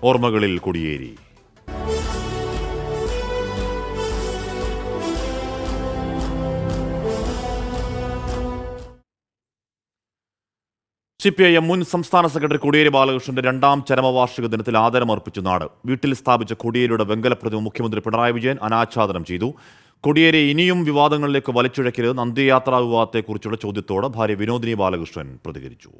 ഓർമ്മകളിൽ കൊടിയേരി. CPIM മുൻ സംസ്ഥാന സെക്രട്ടറി കോടിയേരി ബാലകൃഷ്ണന്റെ 2ാം ചരമവാർഷിക ദിനത്തിൽ ആദരമർപ്പിച്ചു നാട്. വീട്ടിൽ സ്ഥാപിച്ച കോടിയേരിയുടെ വെങ്കലപ്രതിമ മുഖ്യമന്ത്രി പിണറായി വിജയൻ അനാച്ഛാദനം ചെയ്തു. കോടിയേരി ഇനിയും വിവാദങ്ങളിലേക്ക് വലിച്ചിഴക്കരുത്, അന്ത്യയാത്രാ വിവാദത്തെക്കുറിച്ചുള്ള ചോദ്യത്തോട് ഭാര്യ വിനോദിനി ബാലകൃഷ്ണൻ പ്രതികരിച്ചു.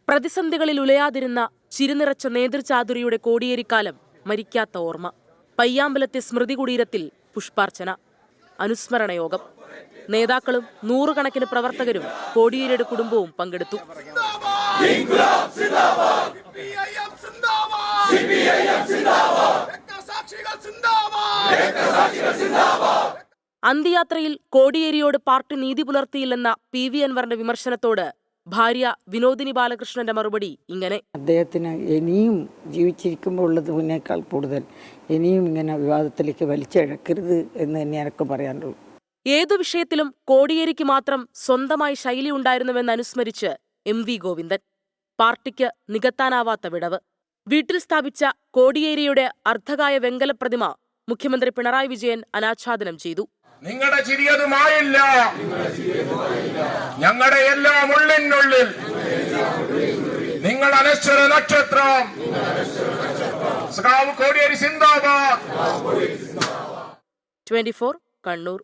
പ്രതിസന്ധികളിൽ ഉലയാതിരുന്ന ചിരിനിറച്ച നേതൃചാതുരിയുടെ കോടിയേരിക്കാലം മരിക്കാത്ത ഓർമ്മ. പയ്യാമ്പലത്തെ സ്മൃതി കുടീരത്തിൽ പുഷ്പാർച്ചന, അനുസ്മരണ യോഗം. നേതാക്കളും നൂറുകണക്കിന് പ്രവർത്തകരും കോടിയേരിയുടെ കുടുംബവും പങ്കെടുത്തു. അന്ത്യയാത്രയിൽ കോടിയേരിയോട് പാർട്ടി നീതി പുലർത്തിയില്ലെന്ന PV അൻവറിന്റെ വിമർശനത്തോട് ഭാര്യ വിനോദിനി ബാലകൃഷ്ണന്റെ മറുപടി ഇങ്ങനെ: അദ്ദേഹത്തിന് ഇനിയും ജീവിച്ചിരിക്കുമ്പോൾ ഉള്ളതിനേക്കാൾ കൂടുതൽ ഇനിയും ഇങ്ങനെ വിവാദത്തിലേക്ക് വലിച്ചിഴക്കരുത് എന്ന് തന്നെ എനിക്ക് പറയാനുള്ളൂ. ഏതു വിഷയത്തിലും കോടിയേരിക്ക് മാത്രം സ്വന്തമായി ശൈലി ഉണ്ടായിരുന്നുവെന്ന് അനുസ്മരിച്ച് MV ഗോവിന്ദൻ. പാർട്ടിക്ക് നികത്താനാവാത്ത വിടവ്. വീട്ടിൽ സ്ഥാപിച്ച കോടിയേരിയുടെ അർദ്ധകായ വെങ്കല പ്രതിമ മുഖ്യമന്ത്രി പിണറായി വിജയൻ അനാച്ഛാദനം ചെയ്തു. നിങ്ങളുടെ ചിരിയതുമായില്ല, ഞങ്ങളുടെ എല്ലാം ഉള്ളിനുള്ളിൽ നിങ്ങൾ അനശ്വര നക്ഷത്രം. സഖാവ് കോടിയേരി സിന്ദാബാദ്. 24 കണ്ണൂർ.